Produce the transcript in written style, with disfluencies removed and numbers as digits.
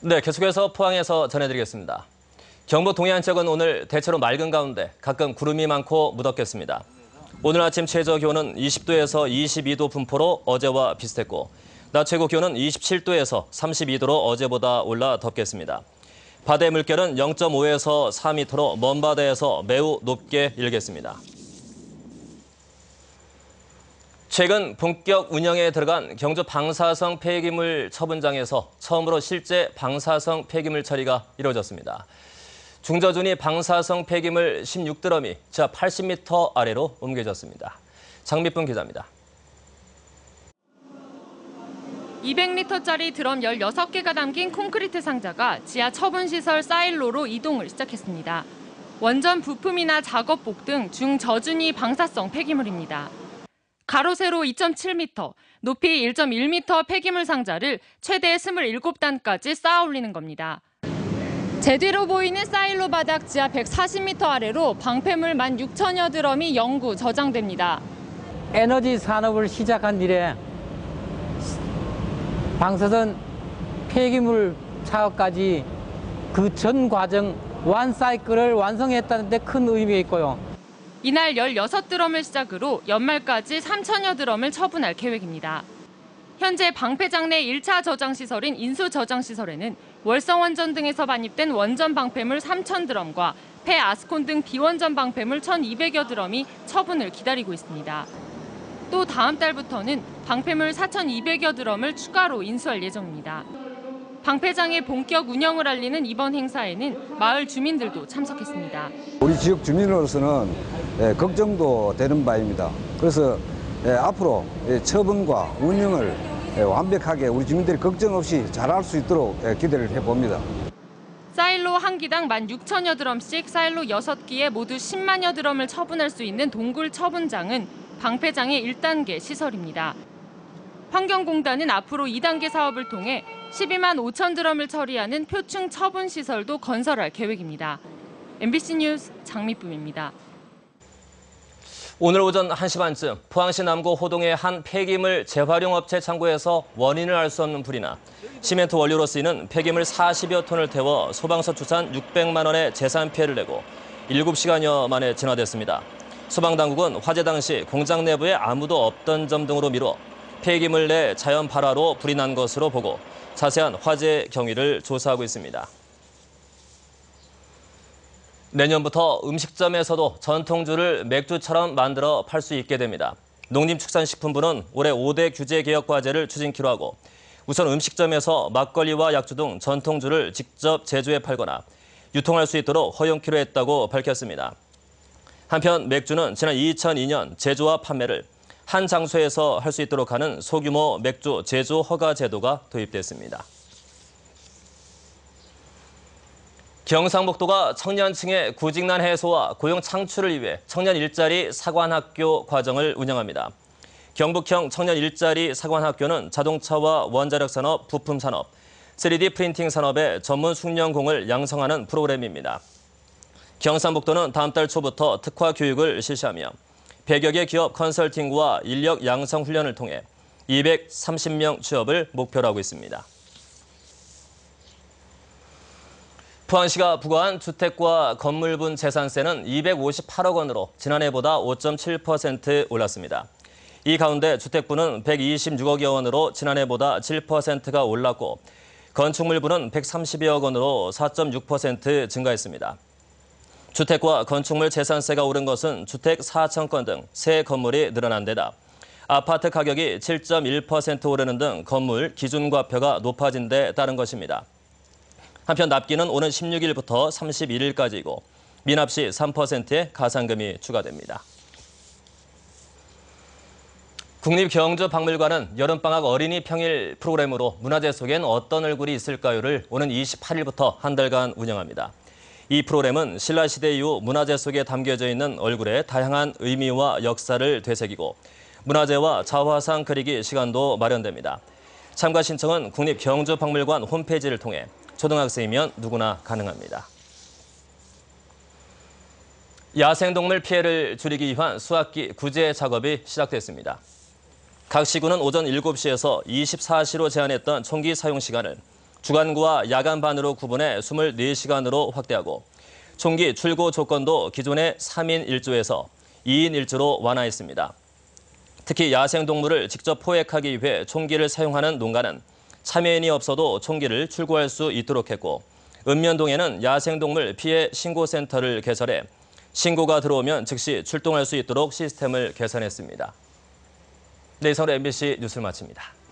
네, 계속해서 포항에서 전해드리겠습니다. 경북 동해안 지역은 오늘 대체로 맑은 가운데 가끔 구름이 많고 무덥겠습니다. 오늘 아침 최저 기온은 20도에서 22도 분포로 어제와 비슷했고 낮 최고 기온은 27도에서 32도로 어제보다 올라 덥겠습니다. 바다의 물결은 0.5에서 4m로 먼 바다에서 매우 높게 일겠습니다. 최근 본격 운영에 들어간 경주 방사성 폐기물 처분장에서 처음으로 실제 방사성 폐기물 처리가 이루어졌습니다. 중저준위 방사성 폐기물 16드럼이 지하 80m 아래로 옮겨졌습니다. 장미쁨 기자입니다. 200리터짜리 드럼 16개가 담긴 콘크리트 상자가 지하 처분시설 사일로로 이동을 시작했습니다. 원전 부품이나 작업복 등 중저준위 방사성 폐기물입니다. 가로 세로 2.7m, 높이 1.1m 폐기물 상자를 최대 27단까지 쌓아 올리는 겁니다. 제 뒤로 보이는 사일로 바닥 지하 140m 아래로 방패물 16,000여 드럼이 영구 저장됩니다. 에너지 산업을 시작한 이래 방사선 폐기물 사업까지 그 전 과정 완 사이클을 완성했다는 데 큰 의미가 있고요. 이날 16드럼을 시작으로 연말까지 3,000여 드럼을 처분할 계획입니다. 현재 방패장 내 1차 저장시설인 인수저장시설에는 월성원전 등에서 반입된 원전 방패물 3,000드럼과 폐아스콘 등 비원전 방패물 1,200여 드럼이 처분을 기다리고 있습니다. 또 다음 달부터는 방패물 4,200여 드럼을 추가로 인수할 예정입니다. 방패장의 본격 운영을 알리는 이번 행사에는 마을 주민들도 참석했습니다. 우리 지역 주민으로서는 걱정도 되는 바입니다. 그래서 앞으로 처분과 운영을 완벽하게 우리 주민들이 걱정 없이 잘할 수 있도록 기대를 해봅니다. 사일로 한 기당 16,000여 드럼씩 사일로 6기에 모두 10만여 드럼을 처분할 수 있는 동굴 처분장은 방패장의 1단계 시설입니다. 환경공단은 앞으로 2단계 사업을 통해 12만 5천 드럼을 처리하는 표층 처분 시설도 건설할 계획입니다. MBC 뉴스 장미쁨입니다. 오늘 오전 1시 반쯤 포항시 남구 호동의 한 폐기물 재활용업체 창고에서 원인을 알 수 없는 불이나 시멘트 원료로 쓰이는 폐기물 40여 톤을 태워 소방서 추산 600만 원의 재산 피해를 내고 7시간여 만에 진화됐습니다. 소방당국은 화재 당시 공장 내부에 아무도 없던 점 등으로 미뤄 폐기물 내 자연 발화로 불이 난 것으로 보고 자세한 화재 경위를 조사하고 있습니다. 내년부터 음식점에서도 전통주를 맥주처럼 만들어 팔 수 있게 됩니다. 농림축산식품부는 올해 5대 규제 개혁 과제를 추진키로 하고 우선 음식점에서 막걸리와 약주 등 전통주를 직접 제조해 팔거나 유통할 수 있도록 허용키로 했다고 밝혔습니다. 한편 맥주는 지난 2002년 제조와 판매를 한 장소에서 할 수 있도록 하는 소규모 맥주 제조 허가 제도가 도입됐습니다. 경상북도가 청년층의 구직난 해소와 고용 창출을 위해 청년 일자리 사관학교 과정을 운영합니다. 경북형 청년 일자리 사관학교는 자동차와 원자력 산업, 부품 산업, 3D 프린팅 산업의 전문 숙련공을 양성하는 프로그램입니다. 경상북도는 다음 달 초부터 특화 교육을 실시하며 100여 개 기업 컨설팅과 인력 양성 훈련을 통해 230명 취업을 목표로 하고 있습니다. 포항시가 부과한 주택과 건물분 재산세는 258억 원으로 지난해보다 5.7% 올랐습니다. 이 가운데 주택부는 126억여 원으로 지난해보다 7%가 올랐고 건축물부는 130여억 원으로 4.6% 증가했습니다. 주택과 건축물 재산세가 오른 것은 주택 4,000건 등 새 건물이 늘어난 데다 아파트 가격이 7.1% 오르는 등 건물 기준과표가 높아진 데 따른 것입니다. 한편 납기는 오는 16일부터 31일까지이고 미납 시 3%의 가산금이 추가됩니다. 국립경주박물관은 여름방학 어린이 평일 프로그램으로 문화재 속엔 어떤 얼굴이 있을까요를 오는 28일부터 한 달간 운영합니다. 이 프로그램은 신라시대 이후 문화재 속에 담겨져 있는 얼굴의 다양한 의미와 역사를 되새기고 문화재와 자화상 그리기 시간도 마련됩니다. 참가 신청은 국립경주박물관 홈페이지를 통해 초등학생이면 누구나 가능합니다. 야생동물 피해를 줄이기 위한 수확기 구제 작업이 시작됐습니다. 각 시군은 오전 7시에서 24시로 제한했던 총기 사용 시간을 주간구와 야간반으로 구분해 24시간으로 확대하고 총기 출고 조건도 기존의 3인 1조에서 2인 1조로 완화했습니다. 특히 야생동물을 직접 포획하기 위해 총기를 사용하는 농가는 참여인이 없어도 총기를 출고할 수 있도록 했고 읍면동에는 야생동물 피해 신고센터를 개설해 신고가 들어오면 즉시 출동할 수 있도록 시스템을 개선했습니다. 네, 이상으로 MBC 뉴스를 마칩니다.